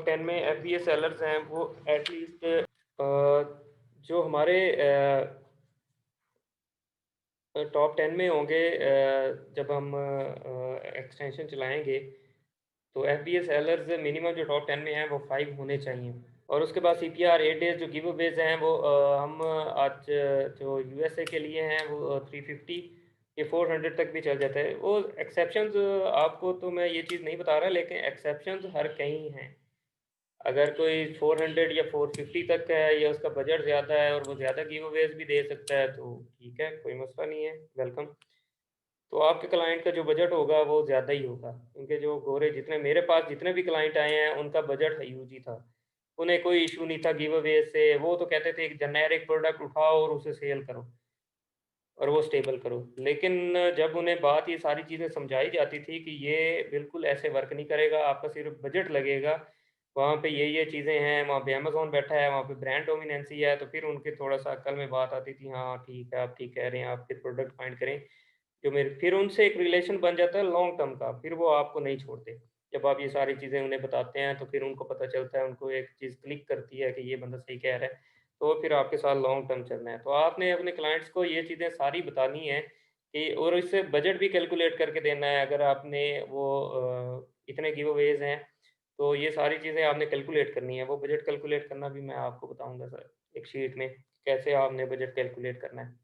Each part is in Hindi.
टॉप 10 में एफबीए सेलर्स हैं वो एटलीस्ट जो हमारे टॉप 10 में होंगे जब हम एक्सटेंशन चलाएंगे तो एफबीए सेलर्स मिनिमम जो टॉप 10 में हैं वो 5 होने चाहिए। और उसके बाद सीपीआर 8 डेज जो गिव अवेज हैं वो हम आज जो यूएसए के लिए हैं वो 350 ये 400 तक भी चल जाता है। वो एक्सेप्शंस आपको तो मैं ये चीज़ नहीं बता रहा, लेकिन एक्सेप्शंस हर कहीं हैं। अगर कोई 400 या 450 तक का है या उसका बजट ज़्यादा है और वो ज़्यादा गिव अवेज भी दे सकता है तो ठीक है, कोई मसला नहीं है, वेलकम। तो आपके क्लाइंट का जो बजट होगा वो ज़्यादा ही होगा, क्योंकि जो गोरे जितने मेरे पास जितने भी क्लाइंट आए हैं उनका बजट ह्यूज ही था। उन्हें कोई इशू नहीं था गिव अवे से, वो तो कहते थे एक जेनेरिक प्रोडक्ट उठाओ और उसे सेल करो और वो स्टेबल करो। लेकिन जब उन्हें बात ये सारी चीज़ें समझाई जाती थी कि ये बिल्कुल ऐसे वर्क नहीं करेगा, आपका सिर्फ बजट लगेगा, वहाँ पे ये चीज़ें हैं, वहाँ पे अमेज़न बैठा है, वहाँ पे ब्रांड डोमिनेंसी है, तो फिर उनके थोड़ा-सा अक्ल में बात आती थी, हाँ ठीक है, आप ठीक कह रहे हैं, आप फिर प्रोडक्ट फाइंड करें। जो मेरे फिर उनसे एक रिलेशन बन जाता है लॉन्ग टर्म का, फिर वो आपको नहीं छोड़ते। जब आप ये सारी चीज़ें उन्हें बताते हैं तो फिर उनको पता चलता है, उनको एक चीज़ क्लिक करती है कि ये बंदा सही कह रहा है, तो फिर आपके साथ लॉन्ग टर्म चलना है। तो आपने अपने क्लाइंट्स को ये चीज़ें सारी बतानी है कि और इससे बजट भी कैलकुलेट करके देना है। अगर आपने वो इतने गिव अवेज़ हैं, तो ये सारी चीज़ें आपने कैलकुलेट करनी है। वो बजट कैलकुलेट करना भी मैं आपको बताऊँगा सर, एक शीट में, कैसे आपने बजट कैलकुलेट करना है।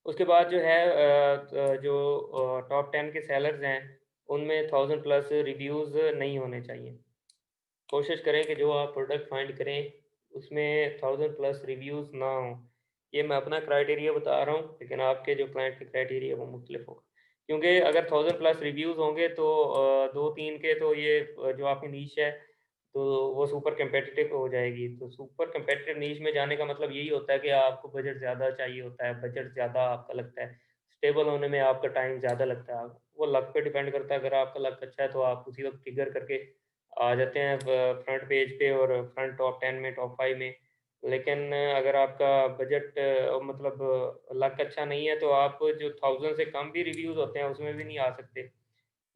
उसके बाद जो है जो टॉप 10 के सेलर्स हैं, उनमें 1000 प्लस रिव्यूज़ नहीं होने चाहिए। कोशिश करें कि जो आप प्रोडक्ट फाइंड करें, उसमें 1000 प्लस रिव्यूज़ ना हों। ये मैं अपना क्राइटेरिया बता रहा हूँ, लेकिन आपके जो क्लाइंट के क्राइटेरिया वो मुख्तलिफ होगा। क्योंकि अगर 1000 प्लस रिव्यूज़ होंगे तो 2-3 के तो ये जो आपकी नीश है, तो वो सुपर कम्पेटिटिव हो जाएगी। तो सुपर कम्पेटिटिव नीश में जाने का मतलब यही होता है कि आपको बजट ज़्यादा चाहिए होता है, बजट ज़्यादा आपका लगता है, स्टेबल होने में आपका टाइम ज़्यादा लगता है। वो लक पे डिपेंड करता है, अगर आपका लक अच्छा है तो आप उसी वक़्त ट्रिगर करके आ जाते हैं फ्रंट पेज पे और फ्रंट टॉप 10 में, टॉप 5 में। लेकिन अगर आपका बजट मतलब लक अच्छा नहीं है तो आप जो 1000 से कम भी रिव्यूज़ होते हैं उसमें भी नहीं आ सकते।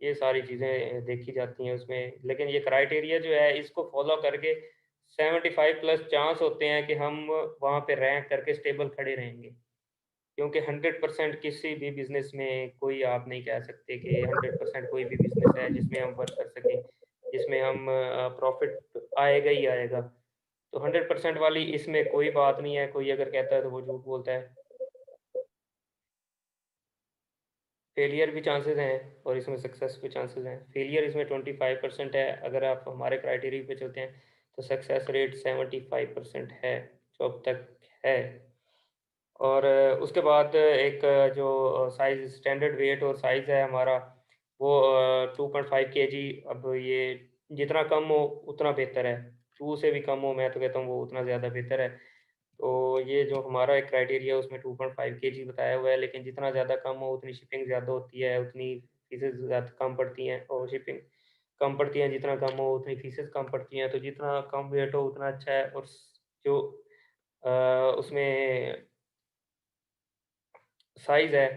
ये सारी चीज़ें देखी जाती हैं उसमें। लेकिन ये क्राइटेरिया जो है इसको फ़ॉलो करके 75 प्लस चांस होते हैं कि हम वहाँ पे रैंक करके स्टेबल खड़े रहेंगे। क्योंकि 100% किसी भी बिज़नेस में कोई आप नहीं कह सकते कि 100% कोई भी बिज़नेस है जिसमें हम वर्क कर सकें, जिसमें हम प्रॉफ़िट आएगा ही आएगा। तो 100% वाली इसमें कोई बात नहीं है, कोई अगर कहता है तो वो झूठ बोलता है। फेलियर भी चांसेस हैं और इसमें सक्सेस भी चांसेस हैं। फेलियर इसमें 25% है, अगर आप हमारे क्राइटेरिया पे चलते हैं, तो सक्सेस रेट 75% है, जो अब तक है। और उसके बाद एक जो साइज़ स्टैंडर्ड वेट और साइज़ है हमारा, वो 2.5 केजी। अब ये जितना कम हो उतना बेहतर है, 2 से भी कम हो मैं तो कहता हूँ वो उतना ज़्यादा बेहतर है। तो ये जो हमारा एक क्राइटेरिया है उसमें 2.5 केजी बताया हुआ है, लेकिन जितना ज़्यादा कम हो उतनी शिपिंग ज़्यादा होती है, उतनी फीसेस ज़्यादा कम पड़ती हैं और शिपिंग कम पड़ती हैं, जितना कम हो उतनी फीसेस कम पड़ती हैं। तो जितना कम वेट हो उतना अच्छा है। और जो उसमें साइज़ है,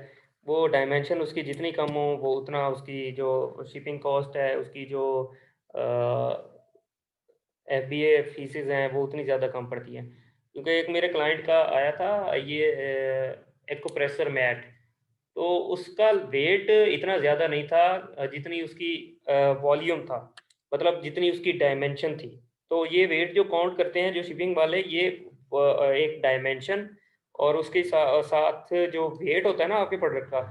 वो डायमेंशन उसकी जितनी कम हो, वो उतना उसकी जो शिपिंग कॉस्ट है, उसकी जो अ, एफबीए फीसेस हैं, वो उतनी ज़्यादा कम पड़ती हैं। क्योंकि एक मेरे क्लाइंट का आया था ये एक्यूप्रेशर मैट, तो उसका वेट इतना ज़्यादा नहीं था जितनी उसकी वॉल्यूम था, मतलब जितनी उसकी डायमेंशन थी। तो ये वेट जो काउंट करते हैं जो शिपिंग वाले, ये एक डायमेंशन और उसके साथ जो वेट होता है ना आपके प्रोडक्ट का,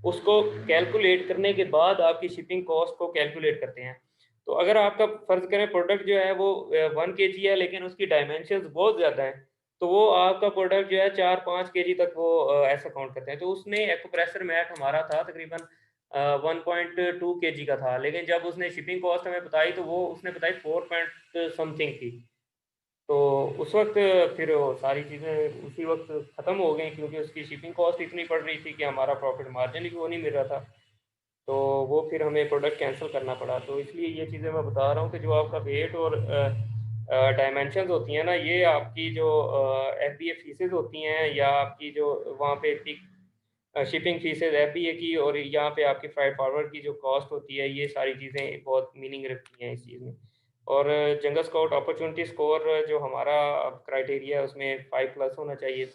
उसको कैलकुलेट करने के बाद आपकी शिपिंग कॉस्ट को कैलकुलेट करते हैं। तो अगर आपका फ़र्ज़ करें प्रोडक्ट जो है वो 1 केजी है, लेकिन उसकी डायमेंशंस बहुत ज़्यादा हैं, तो वो आपका प्रोडक्ट जो है 4-5 केजी तक वो ऐसा काउंट करते हैं। तो उसने एक्यूप्रेशर मैट हमारा था तकरीबन 1.2 केजी का था, लेकिन जब उसने शिपिंग कॉस्ट हमें बताई तो वो उसने बताई 4 पॉइंट समथिंग थी। तो उस वक़्त फिर वो सारी चीज़ें उसी वक़्त ख़त्म हो गई, क्योंकि उसकी शिपिंग कॉस्ट इतनी पड़ रही थी कि हमारा प्रॉफ़िट मार्जिन भी वो नहीं मिल रहा था। तो वो फिर हमें प्रोडक्ट कैंसल करना पड़ा। तो इसलिए ये चीज़ें मैं बता रहा हूँ कि जो आपका वेट और डायमेंशंस होती हैं ना, ये आपकी जो एफबीए फीसेस होती हैं या आपकी जो वहाँ पे पिक शिपिंग फीसेस एफबीए की और यहाँ पे आपकी फ्राइट फॉरवर्ड की जो कॉस्ट होती है, ये सारी चीज़ें बहुत मीनिंग रखती हैं इस चीज़ में। और जंगल स्काउट अपॉर्चुनिटी स्कोर जो हमारा क्राइटेरिया है उसमें 5 प्लस होना चाहिए।